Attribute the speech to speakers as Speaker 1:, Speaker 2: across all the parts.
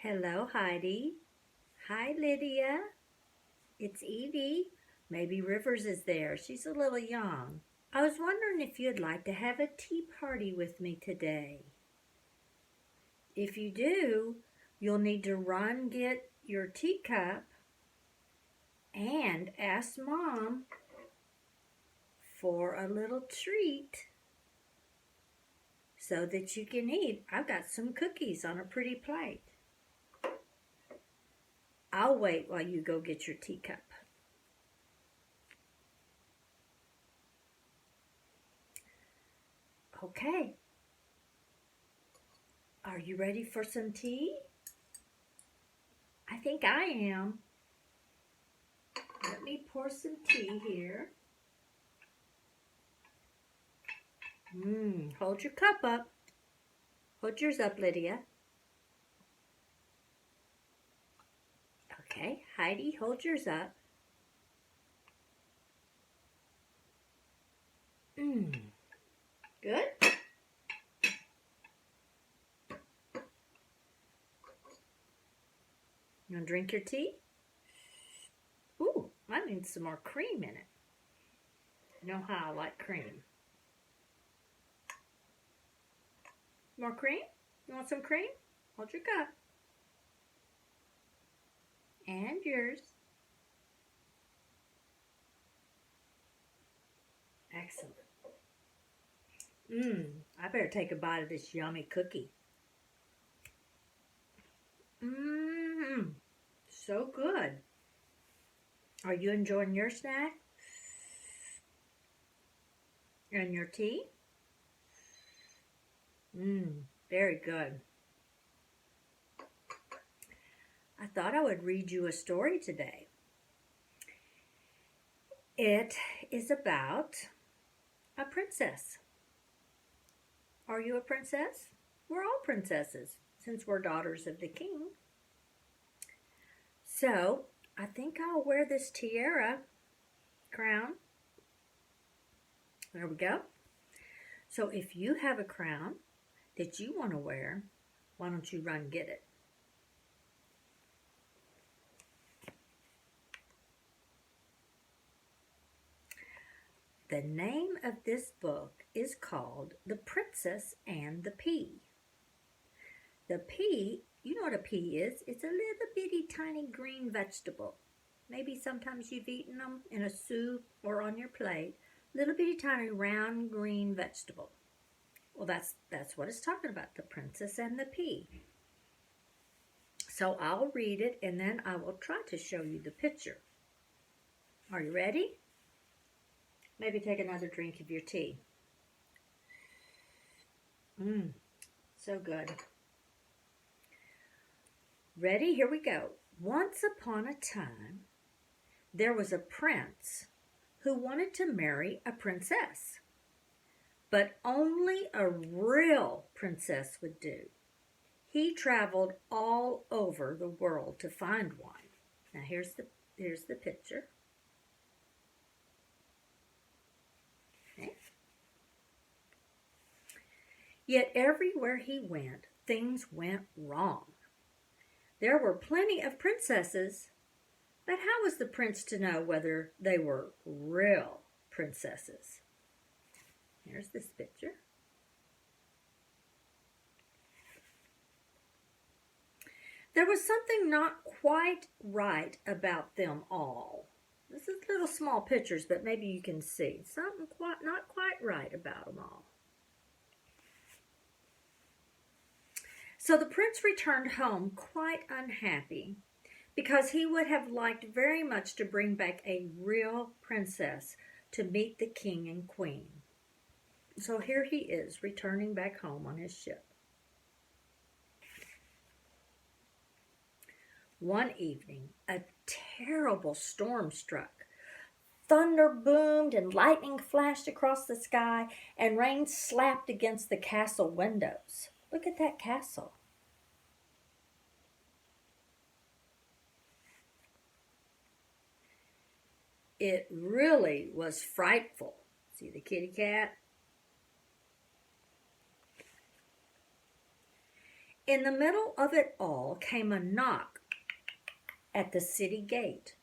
Speaker 1: Hello, Heidi. Hi, Lydia. It's Evie. Maybe Rivers is there. She's a little young. I was wondering if you'd like to have a tea party with me today. If you do, you'll need to run get your teacup and ask Mom for a little treat so that you can eat. I've got some cookies on a pretty plate. I'll wait while you go get your teacup. Okay. Are you ready for some tea? I think I am. Let me pour some tea here. Hold your cup up. Hold yours up, Lydia. Okay, Heidi, hold yours up. Good. You want to drink your tea? Ooh, I need some more cream in it. You know how I like cream. More cream? You want some cream? Hold your cup. And yours. Excellent. I better take a bite of this yummy cookie. So good. Are you enjoying your snack? And your tea? Very good. I thought I would read you a story today. It is about a princess. Are you a princess? We're all princesses since we're daughters of the king. So I think I'll wear this tiara crown. There we go. So if you have a crown that you want to wear, why don't you run get it? The name of this book is called The Princess and the Pea. The pea, you know what a pea is? It's a little bitty tiny green vegetable. Maybe sometimes you've eaten them in a soup or on your plate. Little bitty tiny round green vegetable. Well, that's what it's talking about, The Princess and the Pea. So I'll read it and then I will try to show you the picture. Are you ready? Maybe take another drink of your tea. So good. Ready? Here we go. Once upon a time, there was a prince who wanted to marry a princess. But only a real princess would do. He traveled all over the world to find one. Now here's the picture. Okay. Yet everywhere he went, things went wrong. There were plenty of princesses, but how was the prince to know whether they were real princesses? Here's this picture. There was something not quite right about them all. This is little small pictures, but maybe you can see something not quite right about them all. So the prince returned home quite unhappy because he would have liked very much to bring back a real princess to meet the king and queen. So here he is returning back home on his ship. One evening, a terrible storm struck. Thunder boomed and lightning flashed across the sky and rain slapped against the castle windows. Look at that castle. It really was frightful. See the kitty cat? In the middle of it all came a knock at the city gate.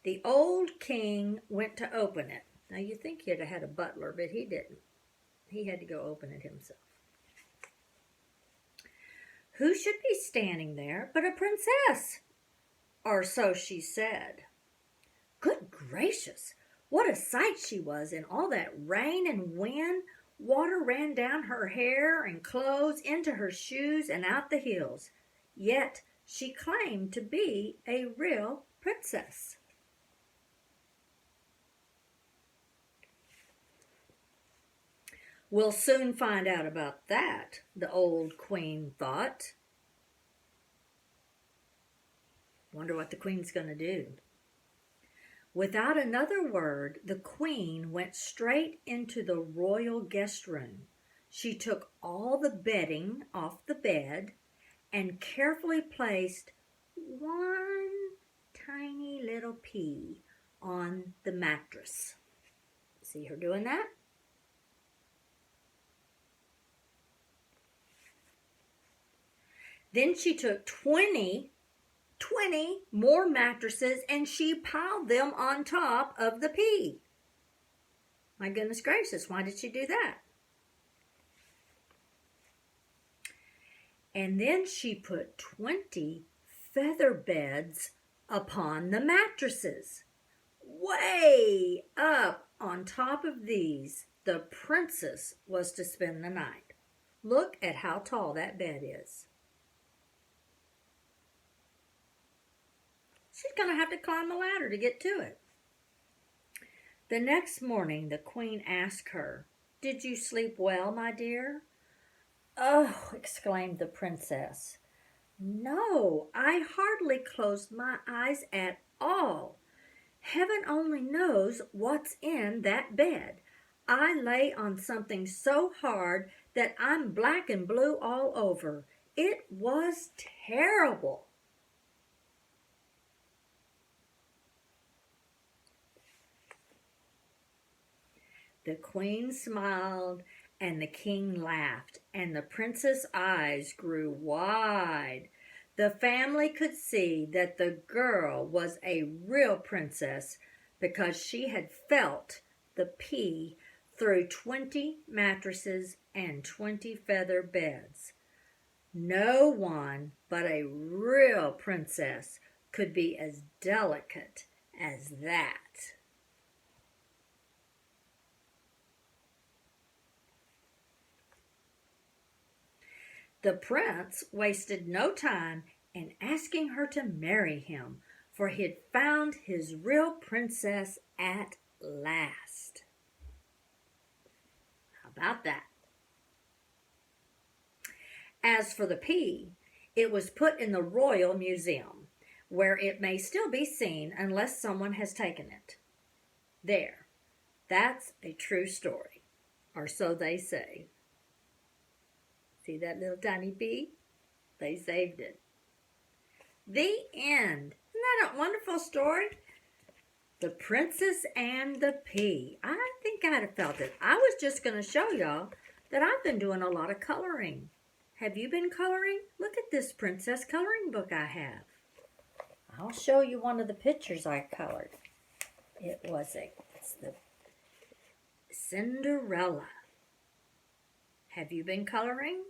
Speaker 1: The old king went to open it. Now you think he'd have had a butler, but he didn't. He had to go open it himself. Who should be standing there but a princess? Or so she said. Good gracious, what a sight she was in all that rain and wind. Water ran down her hair and clothes, into her shoes, and out the heels. Yet she claimed to be a real princess. We'll soon find out about that, the old queen thought. Wonder what the queen's going to do. Without another word, the queen went straight into the royal guest room. She took all the bedding off the bed and carefully placed one tiny little pea on the mattress. See her doing that? Then she took 20 more mattresses and she piled them on top of the pea. My goodness gracious, why did she do that? And then she put 20 feather beds upon the mattresses. Way up on top of these, the princess was to spend the night. Look at how tall that bed is. She's going to have to climb a ladder to get to it. The next morning, the queen asked her, "Did you sleep well, my dear?" "Oh," exclaimed the princess, "no, I hardly closed my eyes at all. Heaven only knows what's in that bed. I lay on something so hard that I'm black and blue all over. It was terrible." The queen smiled and the king laughed, and the princess' eyes grew wide. The family could see that the girl was a real princess because she had felt the pea through 20 mattresses and 20 feather beds. No one but a real princess could be as delicate as that. The prince wasted no time in asking her to marry him, for he'd found his real princess at last. How about that? As for the pea, it was put in the Royal Museum, where it may still be seen unless someone has taken it. There, that's a true story, or so they say. See that little tiny pea? They saved it. The end. Isn't that a wonderful story? The Princess and the Pea. I think I'd have felt it. I was just going to show y'all that I've been doing a lot of coloring. Have you been coloring? Look at this princess coloring book I have. I'll show you one of the pictures I colored. It's the Cinderella. Have you been coloring?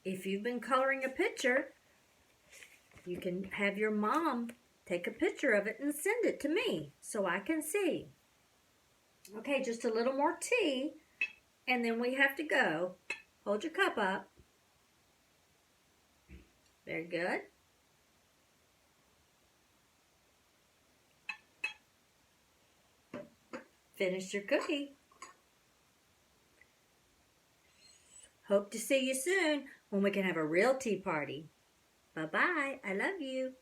Speaker 1: If you've been coloring a picture, you can have your mom take a picture of it and send it to me so I can see. Okay, just a little more tea, and then we have to go. Hold your cup up. Very good. Finish your cookie. Hope to see you soon when we can have a real tea party. Bye-bye. I love you.